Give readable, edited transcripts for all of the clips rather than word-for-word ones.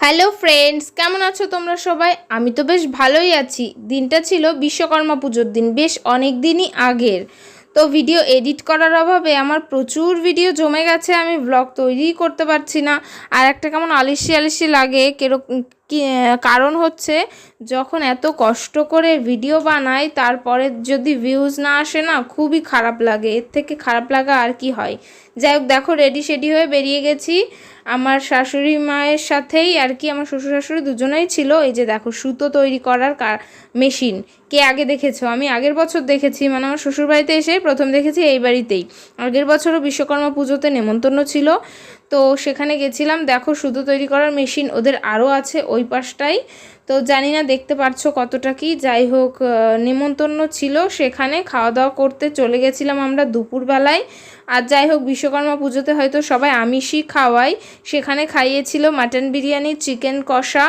Hello friends, কেমন আছো তোমরা সবাই? আমি তো বেশ ভালোই আছি। দিনটা ছিল বিশ্বকর্মা পুজোর দিন, বেশ অনেক দিনই আগের। তো ভিডিও এডিট করার অভাবে আমার প্রচুর ভিডিও জমে গেছে, আমি ব্লগ তৈরিই করতে পারছি না। আর একটা কেমন আলিশি আলিশি লাগে কিরকম কারণ হচ্ছে যখন এত কষ্ট করে ভিডিও বানাই তারপরে যদি ভিউজ না আসে না, খুবই খারাপ লাগে। এর থেকে খারাপ লাগা আর কি হয়। যাই হোক, দেখো রেডি সেডি হয়ে বেরিয়ে গেছি আমার শাশুড়ি মায়ের সাথেই আর কি। আমার শ্বশুর শাশুড়ি দুজনেই ছিল। এই যে দেখো সুতো তৈরি করার মেশিন। কে আগে দেখেছো? আমি আগের বছর দেখেছি, মানে আমার শ্বশুরবাড়িতে এসে প্রথম দেখেছি এই বাড়িতেই। আগের বছরও বিশ্বকর্মা পুজোতে নেমন্তন্ন ছিল, তো সেখানে গেছিলাম। দেখো সুতো তৈরি করার মেশিন ওদের আরও আছে ওই পাশটাই। তো জানি না দেখতে পাচ্ছ কতটা কি। যাই হোক, নেমন্তন্ন ছিল, সেখানে খাওয়া দাওয়া করতে চলে গেছিলাম আমরা দুপুরবেলায়। আর যাই হোক, বিশ্বকর্মা পুজোতে হয়তো সবাই আমিষই খাওয়ায়। সেখানে খাইয়েছিল মাটন বিরিয়ানি, চিকেন কষা,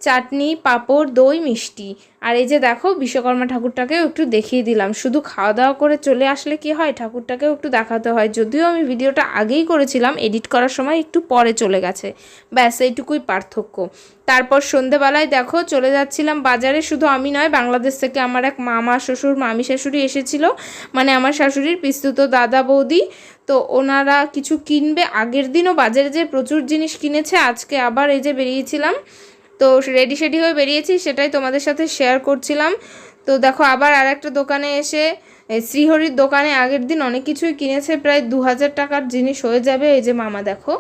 চাটনি, পাঁপড়, দই, মিষ্টি। আর এই যে দেখো বিশ্বকর্মা ঠাকুরটাকেও একটু দেখিয়ে দিলাম। শুধু খাওয়া দাওয়া করে চলে আসলে কি হয়, ঠাকুরটাকেও একটু দেখাতে হয়। যদিও আমি ভিডিওটা আগেই করেছিলাম, এডিট করার সময় একটু পরে চলে গেছে, ব্যাস এইটুকুই পার্থক্য। তারপর সন্ধেবেলায় দেখো চলে যাচ্ছিলাম বাজারে। শুধু আমি নয়, বাংলাদেশ থেকে আমার এক মামা শ্বশুর মামি শাশুড়ি এসেছিল, মানে আমার শাশুড়ির পিস্তুত দাদা বৌদি। তো ওনারা কিছু কিনবে। আগের দিনও বাজারে যে প্রচুর জিনিস কিনেছে, আজকে আবার এই যে বেরিয়েছিলাম। তো রেডি সেডি হয়ে বেরিয়েছি, সেটাই তোমাদের সাথে শেয়ার করছিলাম। তো দেখো আবার আর একটা দোকানে এসে, শ্রীহরির দোকানে আগের দিন অনেক কিছুই কিনেছে, প্রায় 2000 টাকার জিনিস হয়ে যাবে। এই যে মামা দেখো,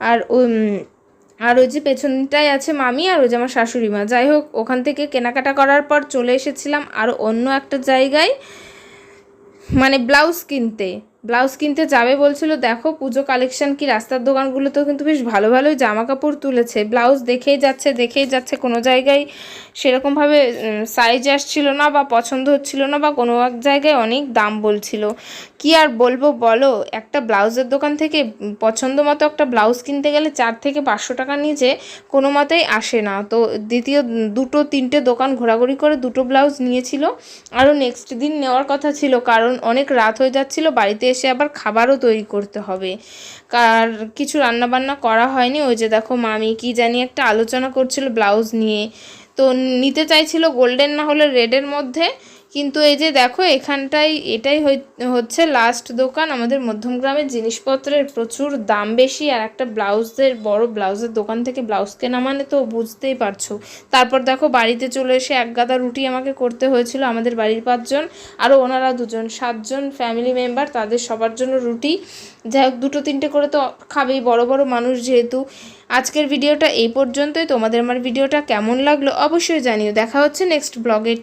আর ওই যে পেছনটায় আছে মামি, আর ওই যে আমার শাশুড়ি মা। যাই হোক, ওখান থেকে কেনাকাটা করার পর চলে এসেছিলাম আর অন্য একটা জায়গায়, মানে ব্লাউজ কিনতে যাবে বলছিল। দেখো পুজো কালেকশন কি, রাস্তার দোকানগুলোতেও কিন্তু বেশ ভালো ভালোই জামা কাপড় তুলেছে। ব্লাউজ দেখেই যাচ্ছে, কোনো জায়গায় সেরকমভাবে সাইজ আসছিল না বা পছন্দ হচ্ছিল না, বা কোনো এক জায়গায় অনেক দাম বলছিল। কি আর বলবো বলো, একটা ব্লাউজের দোকান থেকে পছন্দ মতো একটা ব্লাউজ কিনতে গেলে 4 থেকে 500 টাকা নিচে কোনো মতেই আসে না। তো দ্বিতীয় 2-3টে দোকান ঘোরাঘুরি করে 2টো ব্লাউজ নিয়েছিল। আরও নেক্সট দিন নেওয়ার কথা ছিল, কারণ অনেক রাত হয়ে যাচ্ছিল, বাড়িতে এসে আবার খাবারও তৈরি করতে হবে। আর কিছু রান্নাবান্না করা হয়নি। ওই যে দেখো মামি কি জানি একটা আলোচনা করছিল ব্লাউজ নিয়ে। তো নিতে চাইছিল গোল্ডেন না হলে রেডের মধ্যে। কিন্তু এই যে দেখো এখানটাই এটাই হচ্ছে লাস্ট দোকান। আমাদের মধ্যমগ্রামের জিনিসপত্রের প্রচুর দাম বেশি, আর একটা বড় ব্লাউজের দোকান থেকে ব্লাউজ কেনা মানে তো বুঝতেই পারছো। তারপর দেখো বাড়িতে চলে এসে এক গাদা রুটি আমাকে করতে হয়েছিল। আমাদের বাড়ির 5 জন, আরও ওনারা 2 জন, 7 জন ফ্যামিলি মেম্বার, তাদের সবার জন্য রুটি। যাই হোক, 2-3টে করে তো খাবেই, বড় বড় মানুষ যেহেতু। আজকের ভিডিওটা এই পর্যন্তই। তোমাদের আমার ভিডিওটা কেমন লাগলো অবশ্যই জানিও। দেখা হচ্ছে নেক্সট ব্লগের।